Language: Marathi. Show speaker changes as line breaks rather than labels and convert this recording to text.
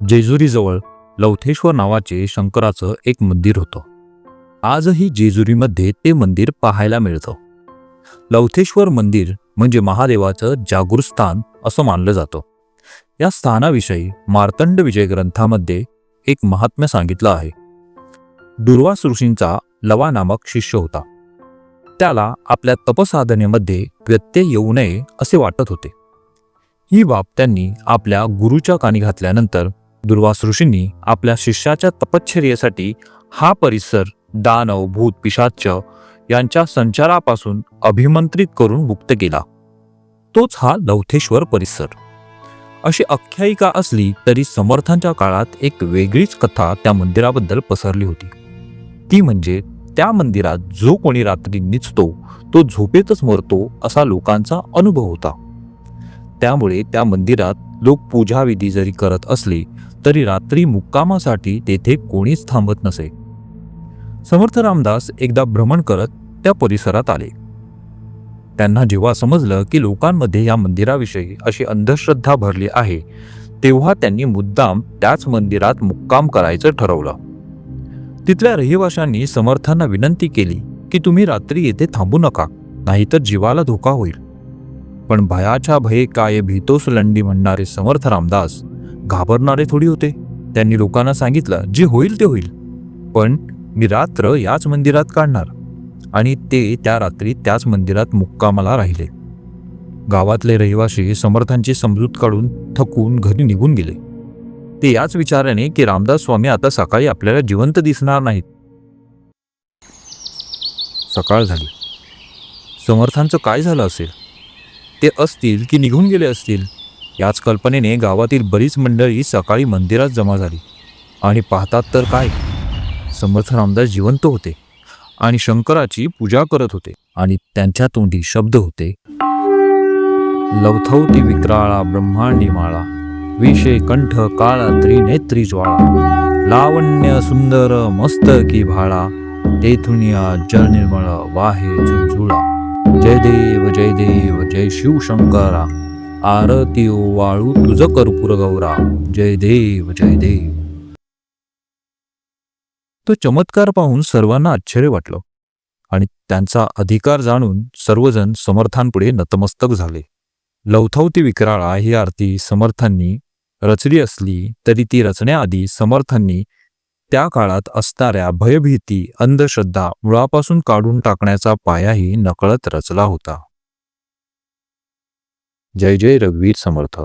जेजुरीजवळ लवथेश्वर नावाचे शंकराचं एक मंदिर होतं. आजही जेजुरीमध्ये ते मंदिर पाहायला मिळतं. लवथेश्वर मंदिर म्हणजे महादेवाचं जागृत स्थान असं मानलं जातं. या स्थानाविषयी मार्तंड विजय ग्रंथामध्ये एक महात्म्य सांगितलं आहे. दुर्वास ऋषींचा लवा नामक शिष्य होता. त्याला आपल्या तपसाधनेमध्ये व्यत्यय येऊ नये असे वाटत होते. ही बाब त्यांनी आपल्या गुरुच्या कानी घातल्यानंतर दुर्वास ऋषींनी आपल्या शिष्याच्या तपश्चर्येसाठी हा परिसर दानव, भूत, पिशाच यांच्या संचारापासून अभिमंत्रित करून मुक्त केला. तोच हा लवथेश्वर परिसर. अशी आख्यायिका असली तरी समर्थांच्या काळात एक वेगळीच कथा त्या मंदिराबद्दल पसरली होती. ती म्हणजे त्या मंदिरात जो कोणी रात्री निचतो तो झोपेतच मरतो असा लोकांचा अनुभव होता. त्यामुळे त्या मंदिरात लोक पूजाविधी जरी करत असली तरी रात्री मुक्कामासाठी तेथे कोणीच थांबत नसे. समर्थ रामदास एकदा भ्रमण करत त्या परिसरात आले. त्यांना जेव्हा समजलं की लोकांमध्ये या मंदिराविषयी अशी अंधश्रद्धा भरली आहे, तेव्हा त्यांनी मुद्दाम त्याच मंदिरात मुक्काम करायचं ठरवलं. तिथल्या रहिवाशांनी समर्थांना विनंती केली की तुम्ही रात्री येथे थांबू नका, नाहीतर जीवाला धोका होईल. पण भयाच्या भये काय भीतोस लंडी म्हणणारे समर्थ रामदास घाबरणारे थोडी होते. त्यांनी लोकांना सांगितलं, जे होईल ते होईल, पण मी रात्र याच मंदिरात काढणार. आणि ते त्या रात्री त्याच मंदिरात मुक्कामाला राहिले. गावातले रहिवासी समर्थांची समजूत काढून थकून घरी निघून गेले. ते याच विचाराने की रामदास स्वामी आता सकाळी आपल्याला जिवंत दिसणार नाहीत. सकाळ झाली. समर्थांचं काय झालं असेल? ते असतील की निघून गेले असतील याच कल्पनेने गावातील बरीच मंडळी सकाळी मंदिरात जमा झाली. आणि पाहतात तर काय, समर्थ रामदास जिवंत होते आणि शंकराची पूजा करत होते. आणि त्यांच्या तोंडी शब्द होते, लवथवती विक्राळा ब्रह्मांडी माळा, विषे कंठ काळा त्रिनेत्री ज्वाळा, लावण्य सुंदर मस्तकी भाळा, तेथुनिया जल निर्मळ वाहे झुळझुळा. जय देव जय देव जय शिव शंकरा, आरती वाळू तुझ कर्पूर गौरा, जय देव जय देव. तो चमत्कार पाहून सर्वांना आश्चर्य वाटलं आणि त्यांचा अधिकार जाणून सर्वजण समर्थांपुढे नतमस्तक झाले. लवथवती विक्राळा ही आरती समर्थांनी रचली असली तरी ती रचण्याआधी समर्थांनी त्या काळात असणाऱ्या भयभीती, अंधश्रद्धा मुळापासून काढून टाकण्याचा पायाही नकळत रचला होता. जय जय रघुवीर समर्थ.